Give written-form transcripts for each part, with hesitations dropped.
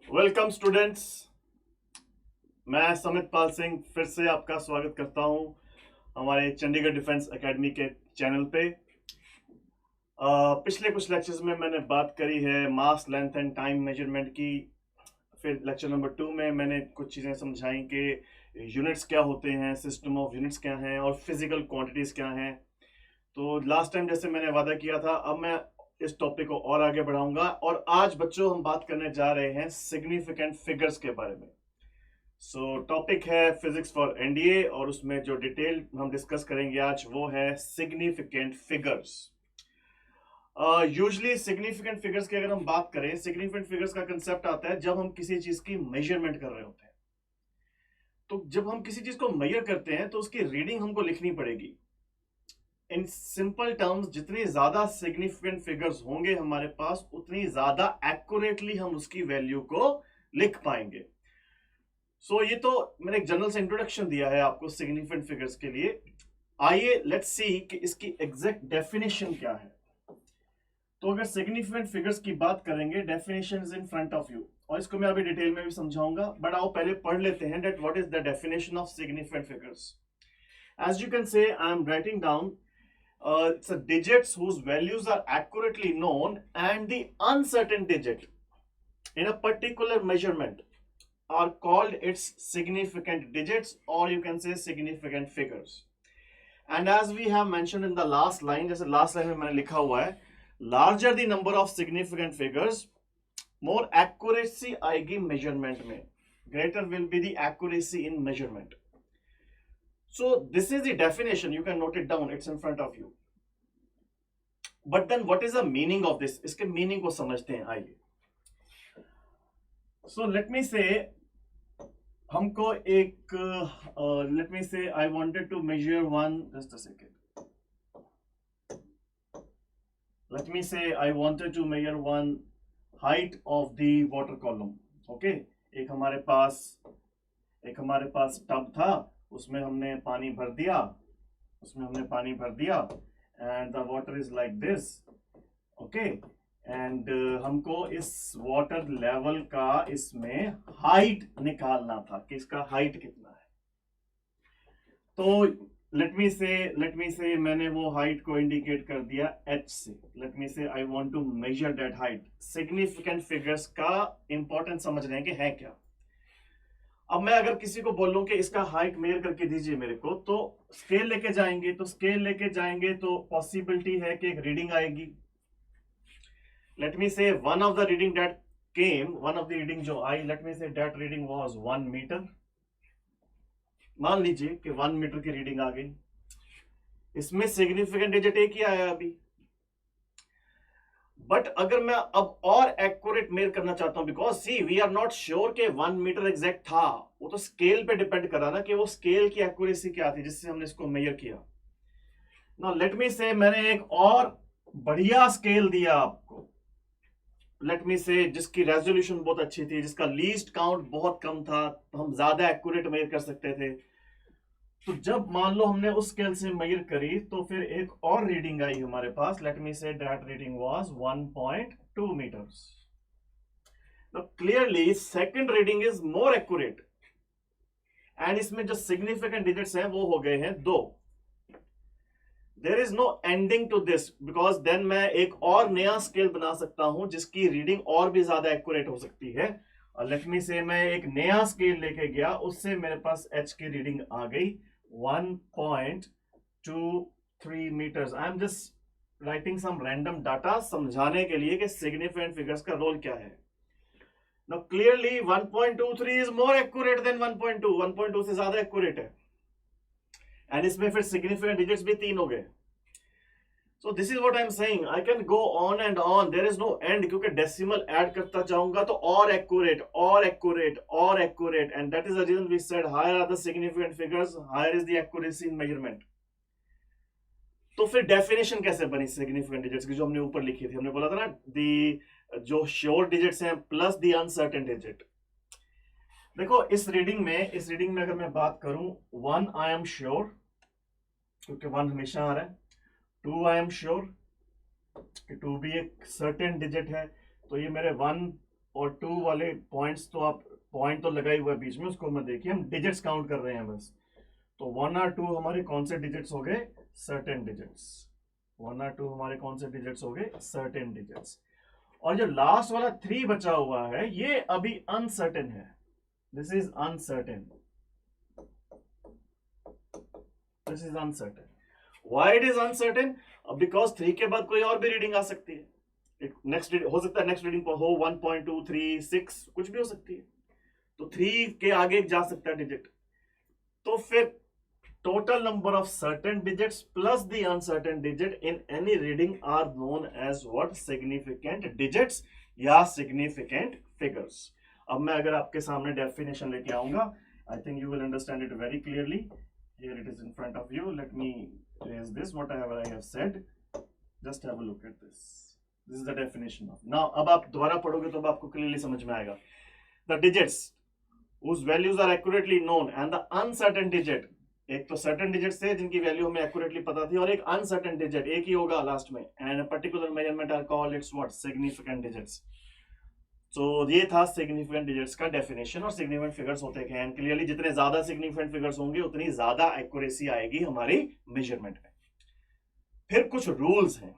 Welcome students. मैं समित पाल सिंह फिर से आपका स्वागत करता हूं हमारे चंडीगढ़ डिफेंस एकेडमी के चैनल पे। पिछले कुछ लेक्चर्स में मैंने बात करी है मास लेंथ एंड टाइम मेजरमेंट की। फिर लेक्चर नंबर 2 में मैंने कुछ चीज़ें समझाई कि यूनिट्स क्या होते हैं, सिस्टम ऑफ यूनिट्स क्या हैं और फिजिकल क्वांटिटीज़ क्या हैं। तो लास्ट टाइम जैसे मैंने वादा किया था, अब मैं इस टॉपिक को और आगे बढ़ाऊंगा और आज बच्चों हम बात करने जा रहे हैं सिग्निफिकेंट फिगर्स के बारे में। टॉपिक है फिजिक्स फॉर एनडीए और उसमें जो डिटेल हम डिस्कस करेंगे आज वो है significant figures. Usually significant figures की अगर हम बात करें, सिग्निफिकेंट फिगर्स का कंसेप्ट आता है जब हम किसी चीज की मेजरमेंट कर रहे होते हैं। तो जब हम किसी चीज को मेजर करते हैं तो उसकी रीडिंग हमको लिखनी पड़ेगी। इन सिंपल टर्म्स, जितनी ज्यादा सिग्निफिकेंट फिगर्स होंगे हमारे पास उतनी ज्यादा एक्यूरेटली हम उसकी वैल्यू को लिख पाएंगे। ये तो मैंने एक जनरल से इंट्रोडक्शन दिया है आपको सिग्निफिकेंट फिगर्स के लिए। आइए लेट्स सी कि इसकी एग्जैक्ट डेफिनेशन क्या है। तो अगर सिग्निफिकेंट फिगर्स की बात करेंगे, definition is in front of you और इसको मैं अभी डिटेल में भी समझाऊंगा, बट आओ पहले पढ़ लेते हैं that what is the definition of significant figures. As you can say, I am writing down it's a digits whose values are accurately known and the uncertain digit in a particular measurement are called its significant digits, or you can say significant figures. And as we have mentioned in the last line, जैसे last line में मैंने लिखा हुआ है, larger the number of significant figures, more accuracy आएगी measurement में, greater will be the accuracy in measurement. So this is the definition, you can note it down, it's in front of you. But then what is the meaning of this? इसके meaning को समझते हैं, आइए. So let me say, हमको एक let me say I wanted to measure one, just a second, let me say I wanted to measure one height of the water column. Okay, एक हमारे पास tub था, उसमें हमने पानी भर दिया, and the water is like this. Okay, and हमको इस वाटर लेवल का इसमें हाइट निकालना था कि इसका हाइट कितना है। तो लेट मी से मैंने वो हाइट को इंडिकेट कर दिया h से। Let me say I want to measure that height. Significant figures का इंपॉर्टेंस समझ रहे हैं कि है क्या। अब मैं अगर किसी को बोलूं कि इसका हाइट मेजर करके दीजिए मेरे को, तो स्केल लेके जाएंगे तो पॉसिबिलिटी है कि एक रीडिंग आएगी। Let me say one of the reading जो I, let me say that reading was 1 metre. मान लीजिए कि 1 मीटर की रीडिंग आ गई, इसमें सिग्निफिकेंट डिजिट एक ही आया अभी। बट अगर मैं अब और एक्यूरेट मेजर करना चाहता हूं, because see we are not sure कि 1 मीटर एग्जैक्ट था, वो तो स्केल पे डिपेंड करा ना कि वो स्केल की एक्यूरेसी क्या थी जिससे हमने इसको मेजर किया। नाउ लेट मी से मैंने एक और बढ़िया स्केल दिया आपको, लेट मी से जिसकी रेजोल्यूशन बहुत अच्छी थी, जिसका लीस्ट काउंट बहुत कम था, तो हम ज्यादा एक्यूरेट मेजर कर सकते थे। तो जब मान लो हमने उस स्केल से मेजर करी तो फिर एक और रीडिंग आई हमारे पास। Let me say that reading was 1.2 metres. तो clearly second reading is more accurate, and इसमें जो सिग्निफिकेंट डिजिट्स हैं वो हो गए हैं 2। There is no ending to this, because then मैं एक और नया स्केल बना सकता हूं जिसकी रीडिंग और भी ज्यादा एक्यूरेट हो सकती है। और लेट मी से मैं एक नया स्केल लेके गया, उससे मेरे पास एच की रीडिंग आ गई 1.23 metres. I am just writing some random data समझाने के लिए कि सिग्निफिकेंट फिगर्स का रोल क्या है। Now clearly 1.23 is more accurate then 1.2, 1.2 से ज्यादा एक्यूरेट है, एंड इसमें फिर सिग्निफिकेंट डिजिट्स भी 3 हो गए। So this is what I'm saying, I can go on and on, there is no end, क्योंकि डेसिमल ऐड करता जाऊंगा तो और accurate, and that is the reason we said higher are the significant figures, higher is the accuracy in measurement. तो फिर definition कैसे बनी significant digits की, जो हमने ऊपर लिखी थी। हमने बोला था ना, दी जो श्योर डिजिट्स हैं प्लस दी अनसर्टेन डिजिट। देखो इस रीडिंग में अगर मैं बात करूं, 1 आई एम श्योर, क्योंकि 1 हमेशा आ रहा है। 2 आई एम श्योर कि 2 भी एक सर्टेन डिजिट है, तो ये मेरे 1 और 2 वाले पॉइंट्स तो आप पॉइंट तो लगा ही हुआ है बीच में, उसको मैं देखिए हम डिजिट्स काउंट कर रहे हैं बस। तो 1 और 2 हमारे कौन से डिजिट्स हो गए? Certain digits. 1 और 2 हमारे कौन से डिजिट्स हो गए? Certain digits. और जो लास्ट वाला 3 बचा हुआ है ये अभी अनसर्टेन है। This is uncertain, this is uncertain. Why it is uncertain? Because 3 के बाद कोई और भी रीडिंग आ सकती है। नेक्स्ट हो सकता है, नेक्स्ट रीडिंग हो 1.236 कुछ भी हो सकती है, तो 3 के आगे जा सकता है डिजिट। तो फिर total number of certain digits plus the uncertain digit in any reading are known as what? Significant digits या significant figures। अब मैं अगर आपके सामने definition लेके आऊंगा, I think you will understand it very clearly. Here it is in front of you. Let me erase this, whatever I have said. Just have a look at this. This is the definition of. Now अब आप दोबारा पढ़ोगे तो अब आपको clearly समझ में आएगा। The digits whose values are accurately known and the uncertain digit, एक तो सर्टेन डिजिट्स थे जिनकी वैल्यू हमें एक्यूरेटली पता थी, और एक अनसर्टेन डिजिट एक ही होगा लास्ट में, and particular measurement are called it's what? Significant digits. तो ये था सिग्निफिकेंट डिजिट्स का डेफिनेशन। और सिग्निफिकेंट फिगर्स होते हैं, एंड क्लियरली जितने ज्यादा सिग्निफिकेंट फिगर्स होंगे उतनी ज्यादा एक्यूरेसी आएगी हमारी मेजरमेंट में। फिर कुछ रूल्स हैं,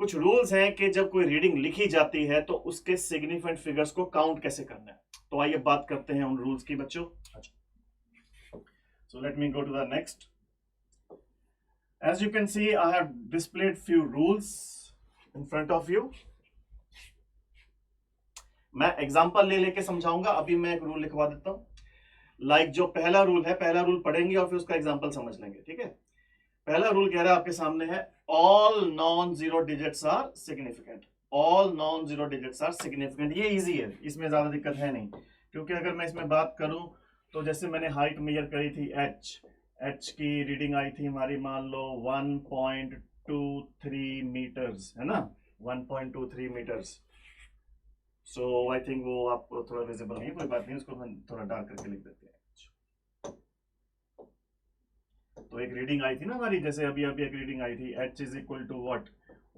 कुछ रूल्स हैं कि जब कोई रीडिंग लिखी जाती है तो उसके सिग्निफिकेंट फिगर्स को काउंट कैसे करना है। तो आइए बात करते हैं उन रूल्स की बच्चों। अच्छा, so let me go to the next. As you can see, I have displayed few rules in front of you. मैं एग्जांपल ले लेके समझाऊंगा। अभी मैं एक रूल लिखवा देता हूं। लाइक जो पहला रूल है, पहला रूल पढ़ेंगे और फिर उसका एग्जांपल समझ लेंगे, ठीक है। पहला रूल कह रहा है आपके सामने है, all non zero digits are significant. All non zero digits are significant. ये इजी है, इसमें ज्यादा दिक्कत है नहीं, क्योंकि अगर मैं इसमें बात करूं तो जैसे मैंने हाइट मेजर करी थी एच की रीडिंग आई थी हमारी, मान लो 1.23 मीटर्स, है ना, 1.23 मीटर्स। सो आई थिंक वो आपको थोड़ा विजिबल नहीं है, कोई बात नहीं, उसको हम थोड़ा डार्क करके लिख देते हैं। तो एक रीडिंग आई थी ना हमारी, जैसे अभी अभी एक रीडिंग आई थी, H is equal to what?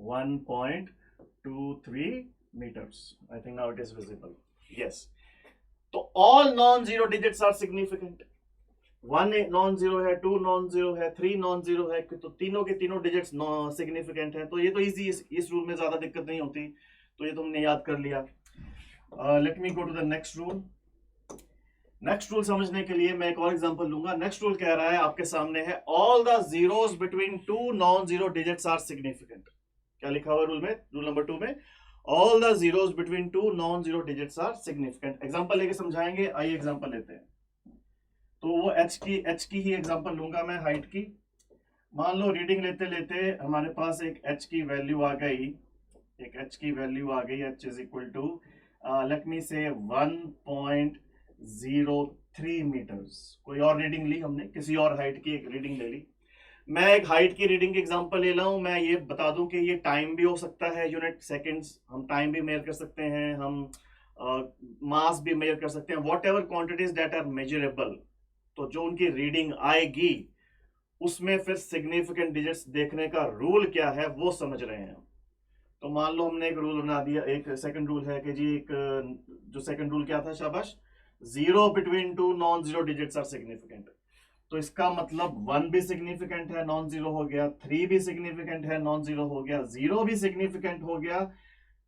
1.23 metres. I think now it is visible, yes. तो all non zero digits are significant. 1 non zero है, 2 नॉन जीरो है, 3 नॉन जीरो है, तो तीनों के तीनों डिजिट्स सिग्निफिकेंट है। तो ये तो इजी, इस रूल में ज्यादा दिक्कत नहीं होती, तो ये तो हमने याद कर लिया। Let me go to the next rule. Next rule समझने के लिए मैं एक और एग्जांपल लूंगा। नेक्स्ट रूल कह रहा है आपके सामने है, all the zeros between 2 non zero digits are significant. क्या लिखा हुआ रूल में? रूल नंबर 2 में all the zeros between 2 non-zero digits are significant। Example लेके समझाएंगे, आइए एग्जांपल लेते हैं। तो वो एच की ही एग्जांपल लूंगा मैं, हाइट की। मान लो रीडिंग लेते लेते हमारे पास एक एच की वैल्यू आ गई, H is equal to let me say 1.03 metres. कोई और रीडिंग ली हमने, किसी और हाइट की एक रीडिंग ले ली। मैं एक हाइट की रीडिंग की एग्जांपल ले रहा हूं। मैं ये बता दूं कि ये टाइम भी हो सकता है, यूनिट सेकंड्स, हम टाइम भी मेजर कर सकते हैं, हम मास भी मेजर कर सकते हैं, whatever quantities that are measurable. तो जो उनकी रीडिंग आएगी उसमें फिर सिग्निफिकेंट डिजिट्स देखने का रूल क्या है वो समझ रहे हैं। तो मान लो हमने एक रूल बना दिया, एक सेकंड रूल है कि जी, एक जो सेकंड रूल क्या था, शाबाश, zero between 2 non zero digits are significant. तो इसका मतलब 1 भी सिग्निफिकेंट है, नॉन जीरो हो गया, 3 भी सिग्निफिकेंट है, नॉन जीरो हो गया, 0 भी सिग्निफिकेंट हो गया,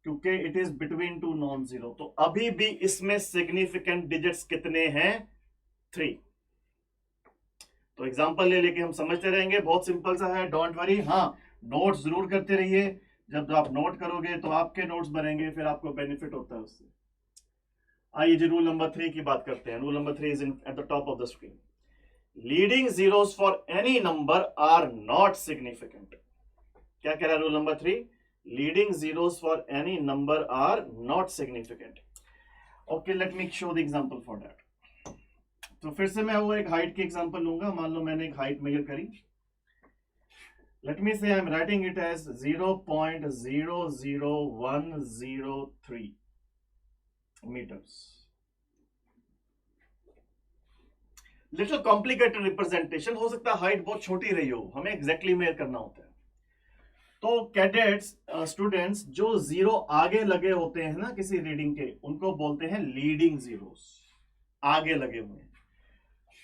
क्योंकि it is between 2 non zero. तो अभी भी इसमें सिग्निफिकेंट डिजिट्स कितने हैं? 3। तो एग्जांपल ले लेके हम समझते रहेंगे, बहुत सिंपल सा है, डोंट वरी। हाँ, नोट्स जरूर करते रहिए, जब आप नोट करोगे तो आपके नोट्स बनेंगे, फिर आपको बेनिफिट होता है उससे। आइए जी रूल नंबर 3 की बात करते हैं। Rule number 3 is at the top of the screen. Leading zeros for any number are not significant. क्या कह रहा है rule number 3? Leading zeros for any number are not significant. Okay, let me show the example for that. तो फिर से मैं वो एक हाइट की एग्जांपल लूंगा। मान लो मैंने एक हाइट मेजर करी, let me say I am writing it as 0.00103 metres. Little complicated representation हो सकता है, हाइट बहुत छोटी रही हो, हमें एग्जैक्टली मेजर करना होता है। तो कैडेट्स स्टूडेंट्स जो जीरो आगे लगे होते हैं ना किसी रीडिंग के, उनको बोलते हैं लीडिंग जीरोस, आगे लगे हुए हैं।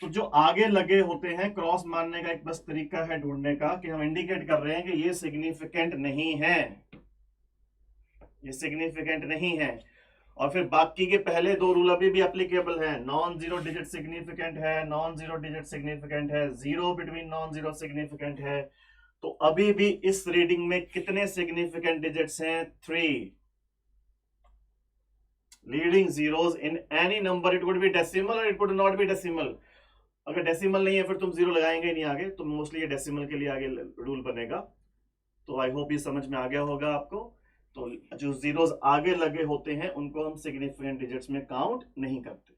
तो जो आगे लगे होते हैं, क्रॉस मारने का एक बस तरीका है ढूंढने का कि हम इंडिकेट कर रहे हैं कि ये सिग्निफिकेंट नहीं है, ये सिग्निफिकेंट नहीं है। और फिर बाकी के पहले दो रूल अभी भी एप्लीकेबल है, नॉन जीरो डिजिट सिग्निफिकेंट है, नॉन जीरो डिजिट सिग्निफिकेंट है, zero between non zero significant है। तो अभी भी इस रीडिंग में कितने सिग्निफिकेंट डिजिट्स हैं? 3 leading zeros in any number, it would be decimal or it would not be decimal. अगर डेसिमल नहीं है फिर तुम जीरो लगाएंगे नहीं आगे, तो मोस्टली ये डेसिमल के लिए आगे रूल बनेगा। तो आई होप ये समझ में आ गया होगा आपको। तो जो जीरोस आगे लगे होते हैं उनको हम सिग्निफिकेंट डिजिट्स में काउंट नहीं करते।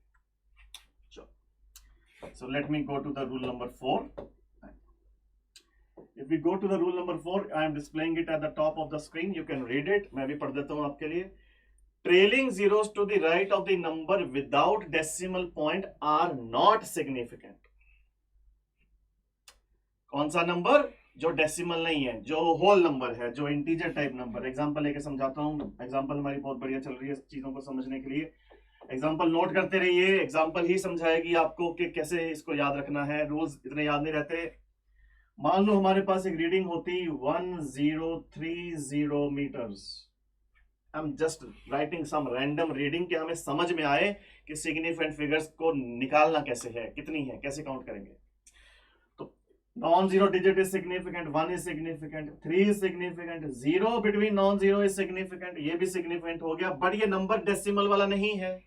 So let me go to the rule number 4. If we go to the rule number 4, I am displaying it at the top of the screen. You can read it. मैं भी पढ़ देता हूं आपके लिए। Trailing zeros to the right of the number without decimal point are not significant. कौन सा number? जो डेसिमल नहीं है, जो होल नंबर है, जो इंटीजर टाइप नंबर। एग्जांपल लेके समझाता हूं। एग्जांपल हमारी बहुत बढ़िया चल रही है चीजों को समझने के लिए। एग्जाम्पल नोट करते रहिए, एग्जाम्पल ही समझाएगी आपको कि कैसे इसको याद रखना है। रूल्स इतने याद नहीं रहते। मान लो हमारे पास एक रीडिंग होती 1030 metres. I am just writing some random reading कि हमें समझ में आए कि सिग्निफिकेंट फिगर्स को निकालना कैसे है, कितनी है, कैसे काउंट करेंगे। तो non zero digit is significant, 1 is significant, 3 is significant, 0 between non zero is significant, ये भी सिग्निफिकेंट हो गया। बट ये नंबर डेसिमल वाला नहीं है,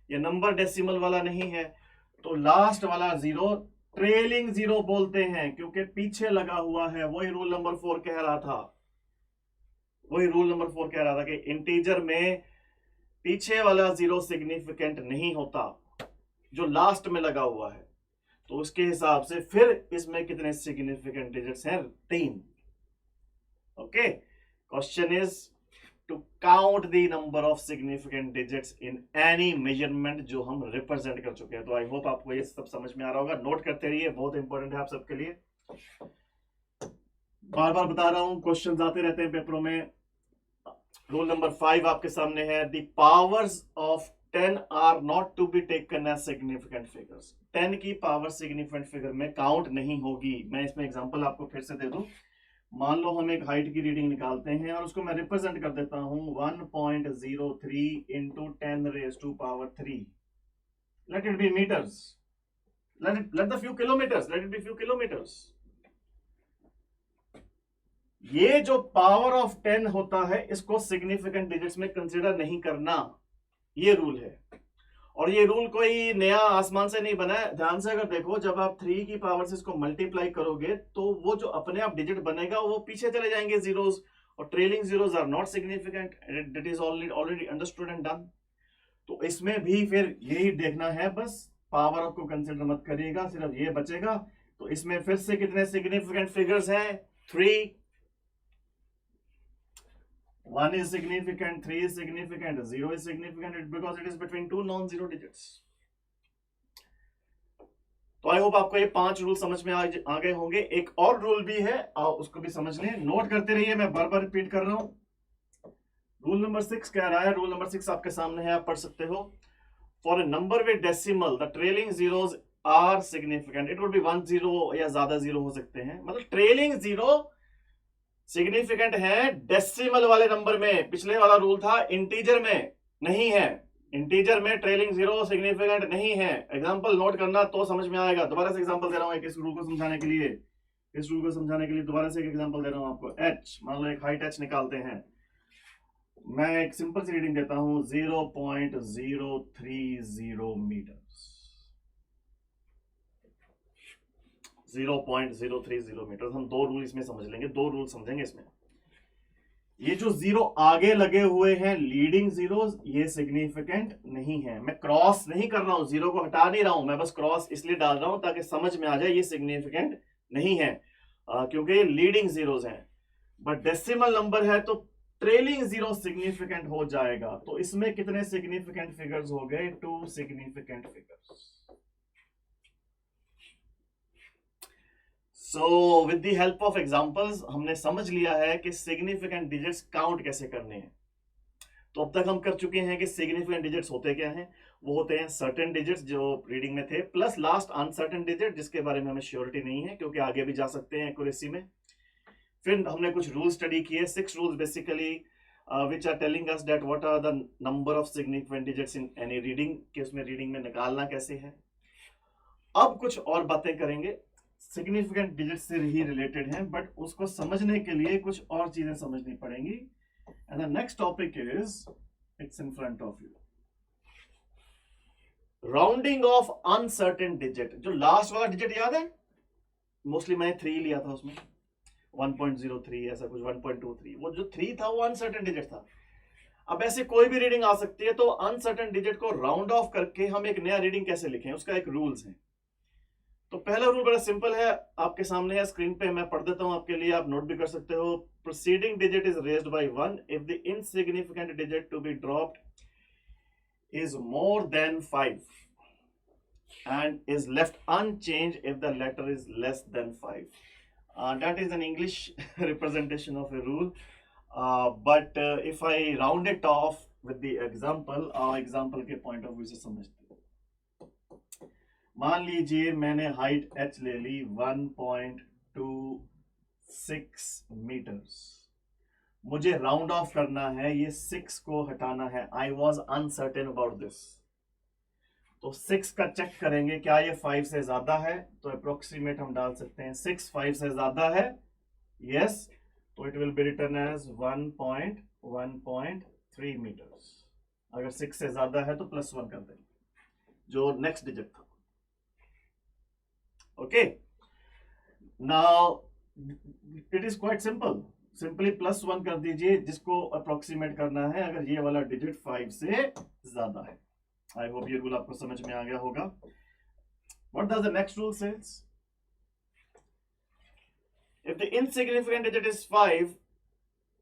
ये नंबर डेसिमल वाला नहीं है। तो लास्ट वाला जीरो ट्रेलिंग जीरो बोलते हैं, क्योंकि पीछे लगा हुआ है। वही रूल नंबर 4 कह रहा था, वही रूल नंबर 4 कह रहा था कि इंटीजर में पीछे वाला जीरो सिग्निफिकेंट नहीं होता, जो लास्ट में लगा हुआ है। तो उसके हिसाब से फिर इसमें कितने सिग्निफिकेंट डिजिट्स हैं? 3। Okay, question is to count the number of significant digits in any measurement जो हम रिप्रेजेंट कर चुके हैं। तो आई होप आपको ये सब समझ में आ रहा होगा। नोट करते रहिए, बहुत इंपॉर्टेंट है आप सबके लिए। बार बार बता रहा हूं, क्वेश्चंस आते रहते हैं पेपरों में। रूल नंबर 5 आपके सामने है, the powers of 10 are not to be taken as significant figures. 10 की पावर सिग्निफिकेंट फिगर में काउंट नहीं होगी। मैं इसमें एग्जांपल आपको फिर से दे दूं। मान लो हम एक हाइट की रीडिंग निकालते हैं और उसको मैं रिप्रेजेंट कर देता हूं 1.03 into 10 raise to power 3। Let it be metres, let the few kilometres, let it be few kilometres. ये जो पावर ऑफ 10 होता है इसको सिग्निफिकेंट डिजिट्स में कंसीडर नहीं करना, ये रूल है। और ये रूल कोई नया आसमान से नहीं बना है। ध्यान से अगर देखो, जब आप 3 की पावर से इसको मल्टीप्लाई करोगे तो वो जो अपने आप डिजिट बनेगा वो पीछे चले जाएंगे जीरोस, और trailing zeros are not significant, that is already understood and done. तो इसमें भी फिर यही देखना है, बस पावर ऑफ को कंसिडर मत करिएगा, सिर्फ ये बचेगा। तो इसमें फिर से कितने सिग्निफिकेंट फिगर्स हैं? 3। 1 is significant, 3 is significant, 0 is significant because it is between two non-zero digits. तो आई होप आपको ये 5 रूल समझ में आ गए होंगे। एक और रूल भी है, उसको भी समझ लें, नोट करते रहिए, मैं बार बार रिपीट कर रहा हूं। रूल नंबर 6 कह रहा है, रूल नंबर 6 आपके सामने है, आप पढ़ सकते हो। For a number with decimal the trailing zeros are significant. It would be 1 0 या ज्यादा जीरो हो सकते हैं। मतलब ट्रेलिंग जीरो सिग्निफिकेंट है डेसिमल वाले नंबर में। पिछले वाला रूल था इंटीजर में नहीं है, इंटीजर में ट्रेलिंग जीरो सिग्निफिकेंट नहीं है। एग्जांपल नोट करना तो समझ में आएगा। दोबारा से एग्जांपल दे रहा हूं इस रूल को समझाने के लिए, इस रूल को समझाने के लिए दोबारा से एक एग्जांपल दे रहा हूं आपको। एच, मान लो एक हाइट एच निकालते हैं। मैं एक सिंपल सी रीडिंग देता हूं 0.030 मीटर, 0.030 मीटर। हम 2 रूल इसमें समझ लेंगे, 2 रूल समझेंगे इसमें। ये जो जीरो आगे लगे हुए हैं लीडिंग जीरोस, ये सिग्निफिकेंट नहीं है। मैं क्रॉस नहीं कर रहा हूं, जीरो को हटा नहीं रहा हूं, मैं बस क्रॉस इसलिए डाल रहा हूं ताकि समझ में आ जाए ये सिग्निफिकेंट नहीं है, क्योंकि ये लीडिंग जीरोस हैं। बट डेसिमल नंबर है तो ट्रेलिंग जीरो सिग्निफिकेंट हो जाएगा। तो इसमें कितने सिग्निफिकेंट फिगर्स हो गए? 2 significant figures. So with the help of examples हमने समझ लिया है कि सिग्निफिकेंट डिजिट्स काउंट कैसे करने हैं। तो अब तक हम कर चुके हैं कि सिग्निफिकेंट डिजिट्स होते क्या हैं। वो होते हैं सर्टेन डिजिट्स जो रीडिंग में थे, प्लस लास्ट अनसर्टेन डिजिट जिसके बारे में हमें श्योरिटी नहीं है क्योंकि आगे भी जा सकते हैं एक्यूरेसी में। फिर हमने कुछ रूल स्टडी किए, 6 rules basically which are telling us that what are the number of significant digits in any reading, कि उसमें रीडिंग में निकालना कैसे है। अब कुछ और बातें करेंगे, सिग्निफिकेंट डिजिट से ही रिलेटेड हैं, बट उसको समझने के लिए कुछ और चीजें समझनी पड़ेंगी। And the next topic is, it's in front of you, rounding off uncertain digit. जो लास्ट वाला डिजिट याद है, मोस्टली मैंने 3 लिया था उसमें, 1.03 ऐसा कुछ, 1.23, वो जो 3 था वो अनसर्टेन डिजिट था। अब ऐसे कोई भी रीडिंग आ सकती है, तो अनसर्टेन डिजिट को राउंड ऑफ करके हम एक नया रीडिंग कैसे लिखें, उसका एक रूल्स है। तो पहला रूल बड़ा सिंपल है, आपके सामने है स्क्रीन पे, मैं पढ़ देता हूं आपके लिए, आप नोट भी कर सकते हो। Proceeding digit is raised by 1 if the insignificant digit to be dropped is more than 5 and is left unchanged if the letter is less than 5. That is an English representation of a rule, but if I round it off with the example, example के point of view से समझते हैं। मान लीजिए मैंने height h ले ली 1.26 metres, मुझे round of करना है, ये 6 को हटाना है। I was uncertain about this, तो 6 का चेक करेंगे क्या ये 5 से ज्यादा है, तो अप्रोक्सीमेट हम डाल सकते हैं 6 5 से ज्यादा है, यस, तो it will be written as 1.3 metres. अगर 6 से ज्यादा है तो +1 कर देंगे जो नेक्स्ट डिजिट था। Okay, now it is quite simple, simply +1 कर दीजिए जिसको अप्रोक्सीमेट करना है अगर ये वाला डिजिट 5 से ज्यादा है। आई होप ये रूल आपको समझ में आ गया होगा। What does the next rule says? If the insignificant digit is 5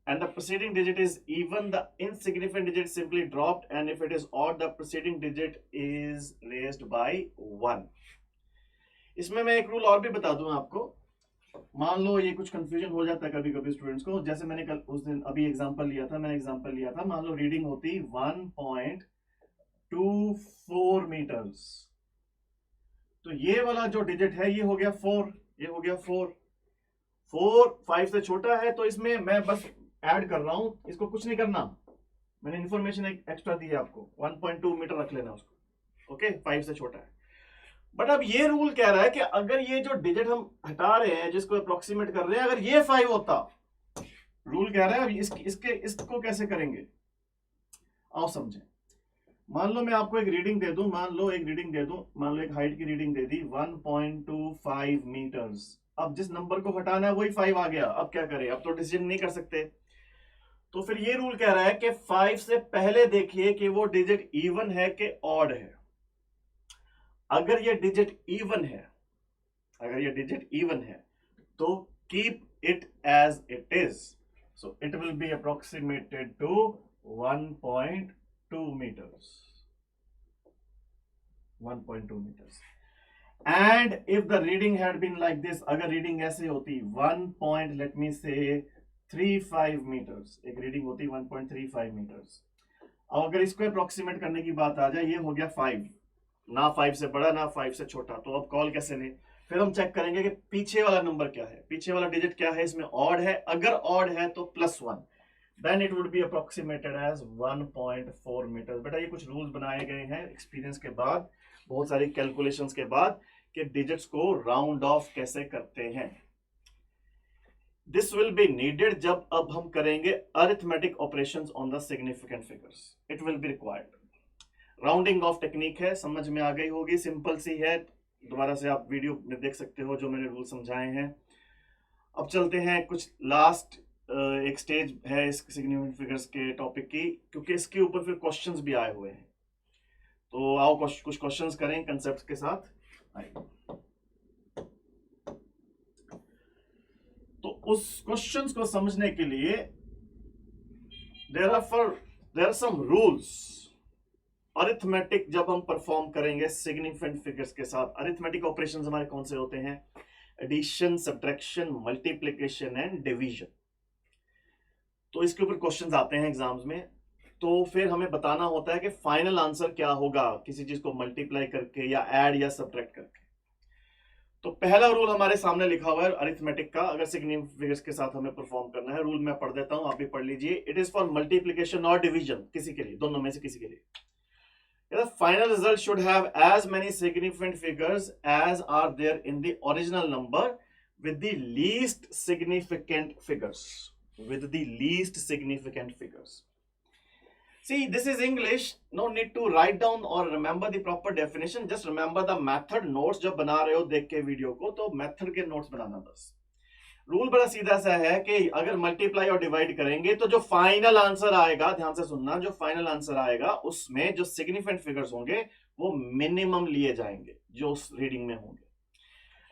and the preceding digit is even, the insignificant digit simply dropped, and if it is odd, the preceding digit is raised by 1. इसमें मैं एक rule और भी बता दूं आपको। मान लो ये कुछ कंफ्यूजन हो जाता है कभी कभी स्टूडेंट्स को, जैसे मैंने कल उस दिन अभी एग्जांपल लिया था, मान लो रीडिंग होती 1.24 मीटर्स, तो ये वाला जो डिजिट है ये हो गया 4, ये हो गया 4 5 से छोटा है, तो इसमें मैं बस ऐड कर रहा हूं, इसको कुछ नहीं करना, मैंने इंफॉर्मेशन एक एक्स्ट्रा दी है आपको, 1.2 मीटर रख लेना उसको, ओके, 5 से छोटा है। बट अब ये रूल कह रहा है कि अगर ये जो डिजिट हम हटा रहे हैं जिसको अप्रोक्सीमेट कर रहे हैं, अगर ये 5 होता, रूल कह रहा है अब इसको कैसे करेंगे, आओ समझें। मान लो मैं आपको एक रीडिंग दे दूं, मान लो एक हाइट की रीडिंग दे दी 1.25 मीटर्स। अब जिस नंबर को हटाना है वही 5 आ गया, अब क्या करें, अब तो डिसीजन नहीं कर सकते। तो फिर ये रूल कह रहा है कि 5 से पहले देखिए कि वो डिजिट इवन है कि ऑड है। अगर ये डिजिट इवन है तो keep it as it is, so it will be approximated to 1.2 meters. And if the reading had been like this, अगर रीडिंग ऐसे होती 1.35 meters, एक रीडिंग होती 1.35 meters। अब अगर इसको अप्रोक्सीमेट करने की बात आ जाए, ये हो गया 5, ना 5 से बड़ा ना 5 से छोटा, तो अब कॉल कैसे लें। फिर हम चेक करेंगे कि पीछे वाला नंबर क्या है, पीछे वाला डिजिट क्या है, इसमें ऑड है, अगर ऑड है तो +1, then it would be approximated as 1.4 meters। बेटा ये कुछ रूल्स बनाए गए हैं एक्सपीरियंस के बाद, बहुत सारी कैलकुलेशंस के बाद, कि डिजिट्स को राउंड ऑफ कैसे करते हैं। दिस विल बी नीडेड जब अब हम करेंगे arithmetic operations on the significant figures, it will be required. Rounding off technique है, समझ में आ गई होगी, सिंपल सी है, दोबारा से आप वीडियो में देख सकते हो जो मैंने रूल समझाए हैं। अब चलते हैं, कुछ लास्ट एक स्टेज है इस सिग्निफिकेंट फिगर्स के टॉपिक की, क्योंकि इसके ऊपर फिर क्वेश्चंस भी आए हुए हैं, तो आओ कुछ क्वेश्चंस करें कंसेप्ट के साथ। तो उस क्वेश्चंस को समझने के लिए there are some rules. Arithmetic जब हम परफॉर्म करेंगे सिग्निफिकेंट फिगर्स के साथ, अरिथमेटिक ऑपरेशंस हमारे कौन से होते हैं, addition, subtraction, multiplication and division. तो इसके ऊपर क्वेश्चंस आते हैं एग्जाम्स में, तो फिर हमें बताना होता है कि फाइनल आंसर क्या होगा किसी चीज को मल्टीप्लाई करके या ऐड या सब्ट्रैक्ट करके। तो पहला रूल हमारे सामने लिखा हुआ है अरिथमेटिक का, अगर सिग्निफिकेंट फिगर्स के साथ हमें परफॉर्म करना है। रूल मैं पढ़ देता हूं, आप भी पढ़ लीजिए। इट इज फॉर मल्टीप्लिकेशन और डिवीजन, किसी के लिए, दोनों में से किसी के लिए। The final result should have as many significant figures as are there in the original number with the least significant figures. With the least significant figures. See, this is English. No need to write down or remember the proper definition. Just remember the method notes जब बना रहे हो देख के video को, तो method के notes बनाना बस। रूल बड़ा सीधा सा है कि अगर मल्टीप्लाई और डिवाइड करेंगे तो जो फाइनल आंसर आएगा, ध्यान से सुनना, जो फाइनल आंसर आएगा उसमें जो सिग्निफिकेंट फिगर्स होंगे वो मिनिमम लिए जाएंगे जो उस रीडिंग में होंगे।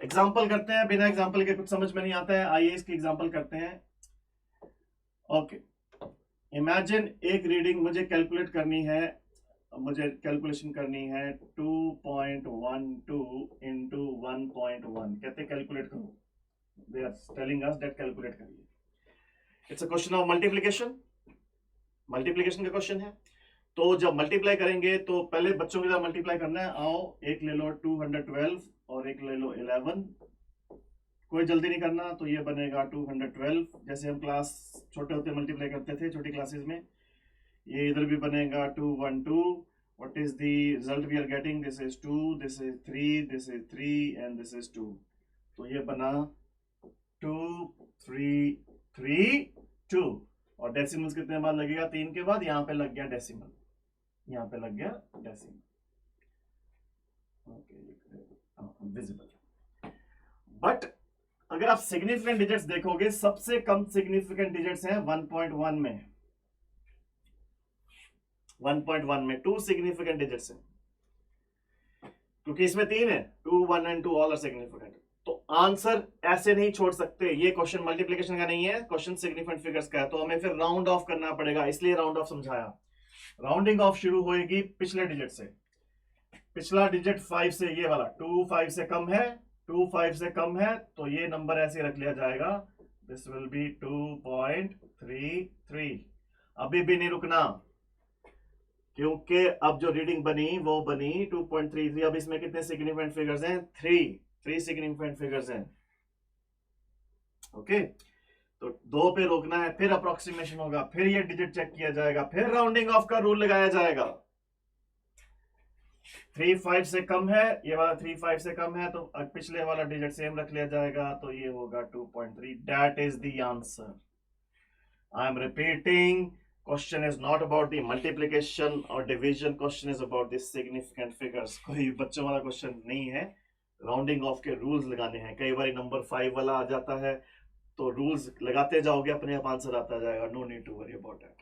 एग्जांपल करते हैं, बिना एग्जांपल के कुछ समझ में नहीं आता है, आइए इसकी एग्जांपल करते हैं। ओके, इमेजिन एक रीडिंग मुझे कैलकुलेट करनी है, मुझे कैलकुलेशन करनी है 2.12 इंटू 1.1, कहते कैलकुलेट करो। They are telling us that calculate करिए। It's a question of multiplication, multiplication का क्वेश्चन है। तो जब मल्टीप्लाई करेंगे तो पहले बच्चों की तरह मल्टीप्लाई करना है। आओ, एक ले लो 212 और एक ले लो 11, कोई जल्दी नहीं करना। तो ये बनेगा 212, जैसे हम क्लास छोटे होते मल्टीप्लाई करते थे छोटी क्लासेस में। ये इधर भी बनेगा 212। What is the result we are getting? This is 2, this is 3, this is 3 and this is 2। तो ये बना 2 3 3 2, और डेसिमल्स कितने बाद लगेगा? 3 के बाद। यहां पे लग गया डेसिमल, यहां पे लग गया डेसिमल। Okay, visible. बट अगर आप सिग्निफिकेंट डिजिट्स देखोगे, सबसे कम सिग्निफिकेंट डिजिट्स हैं 1.1 में। 1.1 में 2 सिग्निफिकेंट डिजिट्स हैं, क्योंकि इसमें 3 है, 2 1 एंड 2 ऑल आर सिग्निफिकेंट। तो आंसर ऐसे नहीं छोड़ सकते। ये क्वेश्चन मल्टीप्लिकेशन का नहीं है, क्वेश्चन सिग्निफिकेंट फिगर्स का है, तो हमें फिर राउंड ऑफ करना पड़ेगा, इसलिए राउंड ऑफ समझाया। राउंडिंग ऑफ शुरू होएगी पिछले डिजिट से। पिछला डिजिट 5 से, ये वाला 2 5 से कम है, 2 5 से कम है, तो ये नंबर ऐसे रख लिया जाएगा, दिस विल बी 2.33। अभी भी नहीं रुकना, क्योंकि अब जो रीडिंग बनी वो बनी 2.33। अब इसमें कितने सिग्निफिकेंट फिगर्स हैं? 3 सिग्निफिकेंट फिगर्स हैं। ओके, तो 2 पे रोकना है, फिर अप्रोक्सीमेशन होगा, फिर ये डिजिट चेक किया जाएगा, फिर राउंडिंग ऑफ का रूल लगाया जाएगा। 3 5 से कम है, ये वाला 3 5 से कम है, तो पिछले वाला डिजिट सेम रख लिया जाएगा, तो ये होगा 2.3। That is the answer. I am repeating, question is not about the multiplication और division, question is about the significant figures. कोई बच्चों वाला क्वेश्चन नहीं है, राउंडिंग ऑफ के रूल्स लगाने हैं। कई बार नंबर 5 वाला आ जाता है, तो रूल्स लगाते जाओगे, अपने आप आंसर आता जाएगा, no need to worry about it.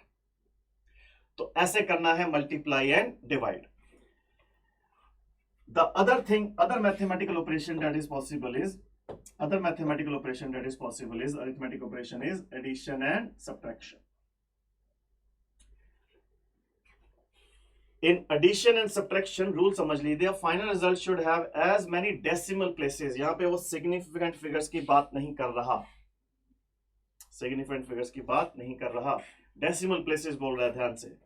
तो ऐसे करना है multiply and divide. The other mathematical operation that is possible is arithmetic operation is addition and subtraction. In addition and subtraction rule समझ लीजिए, final result should have as many decimal places। यहां पे वो significant figures की बात नहीं कर रहा, significant figures की बात नहीं कर रहा, decimal places बोल रहा है, ध्यान से।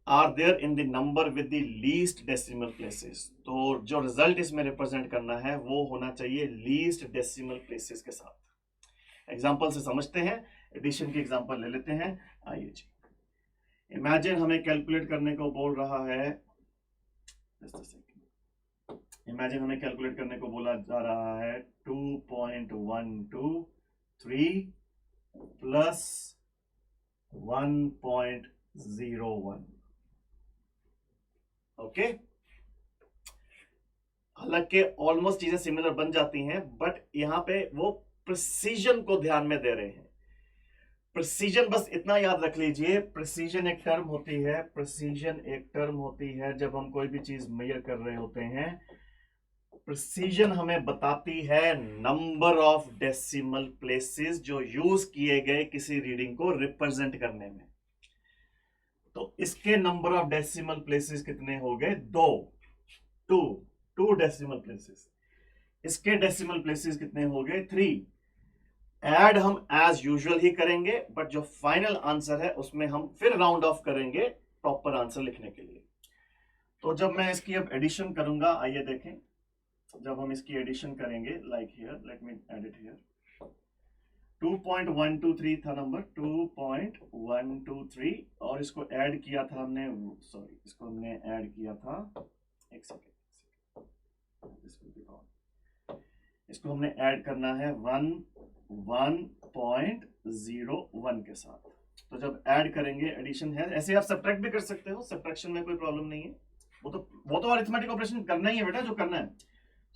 Are there in the number with the least decimal places। तो जो रिजल्ट इसमें रिप्रेजेंट करना है वो होना चाहिए लीस्ट डेसिमल प्लेसेस के साथ। एग्जांपल से समझते हैं, एडिशन की एग्जांपल ले लेते हैं। आइए जी, इमेजिन हमें कैलकुलेट करने को बोल रहा है, इमेजिन हमें कैलकुलेट करने को बोला जा रहा है 2.123 प्लस 1.01। ओके, हालांकि ऑलमोस्ट चीजें सिमिलर बन जाती हैं, बट यहां पे वो प्रिसीजन को ध्यान में दे रहे हैं। प्रिसीजन बस इतना याद रख लीजिए, प्रिसीजन एक टर्म होती है, प्रिसीजन एक टर्म होती है जब हम कोई भी चीज मेजर कर रहे होते हैं। प्रिसीजन हमें बताती है नंबर ऑफ डेसिमल प्लेसेस जो यूज किए गए किसी रीडिंग को रिप्रेजेंट करने में। तो इसके नंबर ऑफ डेसिमल प्लेसेस कितने हो गए? 2 डेसिमल प्लेसेस। इसके डेसिमल प्लेसेस कितने हो गए? 3। ऐड हम एज यूजुअल ही करेंगे, बट जो फाइनल आंसर है उसमें हम फिर राउंड ऑफ करेंगे प्रॉपर आंसर लिखने के लिए। तो जब मैं इसकी अब एडिशन करूंगा, आइए देखें, जब हम इसकी एडिशन करेंगे, like here, let me edit here, 2.123 था नंबर, 2.123, और इसको ऐड किया था हमने, सॉरी, इसको हमने ऐड किया था, एक सेकेंड, इसको हमने ऐड करना है 1.01 के साथ। तो जब ऐड करेंगे, एडिशन है, ऐसे आप सब्ट्रैक्ट भी कर सकते हो, सब्ट्रैक्शन में कोई प्रॉब्लम नहीं है, वो तो अरिथमेटिक ऑपरेशन करना ही है बेटा, जो करना है।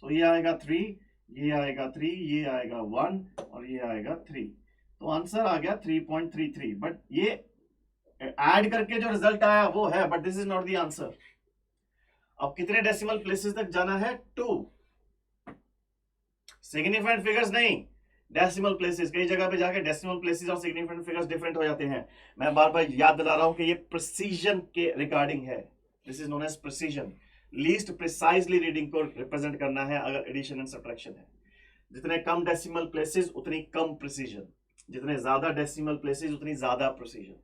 तो ये आएगा 3, ये आएगा 3, ये आएगा 1 और ये आएगा 3, तो आंसर आ गया 3.33। बट ये ऐड करके जो रिजल्ट आया वो है, but this is not the answer. अब कितने डेसिमल प्लेसेस तक जाना है? 2। सिग्निफिकेंट फिगर्स नहीं, डेसिमल प्लेसेस। कई जगह पे जाके डेसिमल प्लेसेस और सिग्निफिकेंट फिगर्स डिफरेंट हो जाते हैं। मैं बार बार याद दिला रहा हूं कि ये प्रिसीजन के रिगार्डिंग है, this is known as precision. Least precisely reading को रिप्रेजेंट करना है अगर एडिशन एंड सब्ट्रैक्शन है। जितने कम डेसिमल प्लेसेस उतनी कम प्रिसीजन, जितने ज्यादा डेसिमल प्लेसेस उतनी ज्यादा प्रिसीजन।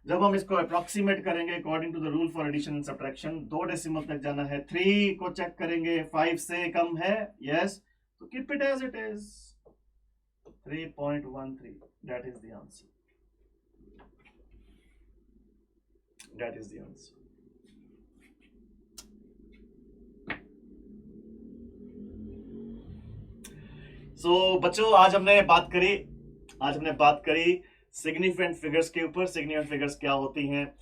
जब हम इसको अप्रोक्सीमेट करेंगे according to the rule for addition and subtraction, 2 decimal तक जाना है। 3 को चेक करेंगे, 5 से कम है, यस, तो keep it as it is, 3.13, that is the answer, that is the answer। So बच्चों, आज हमने बात करी सिग्निफिकेंट फिगर्स के ऊपर। सिग्निफिकेंट फिगर्स क्या होती हैं,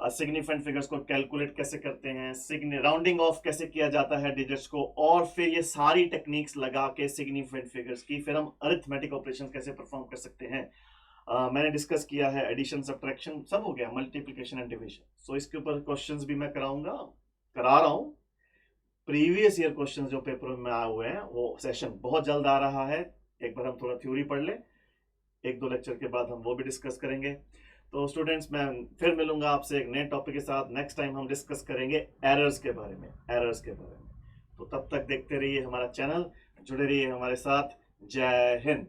सिग्निफिकेंट फिगर्स को कैलकुलेट कैसे करते हैं, राउंडिंग ऑफ कैसे किया जाता है डिजिट्स को, और फिर ये सारी टेक्निक्स लगा के सिग्निफिकेंट फिगर्स की फिर हम अरिथमेटिक ऑपरेशंस कैसे परफॉर्म कर सकते हैं। मैंने डिस्कस किया है एडिशन, सब्ट्रैक्शन, सब हो गया, मल्टीप्लिकेशन एंड डिवीजन। सो इसके ऊपर क्वेश्चंस भी मैं करा रहा हूं। प्रीवियस ईयर क्वेश्चन जो पेपर में आए हुए हैं, वो सेशन बहुत जल्द आ रहा है। एक बार हम थोड़ा थ्योरी पढ़ ले, 1-2 लेक्चर के बाद हम वो भी डिस्कस करेंगे। तो स्टूडेंट्स, मैं फिर मिलूंगा आपसे एक नए टॉपिक के साथ। नेक्स्ट टाइम हम डिस्कस करेंगे एरर्स के बारे में, तो तब तक देखते रहिए हमारा चैनल, जुड़े रहिए हमारे साथ। जय हिंद।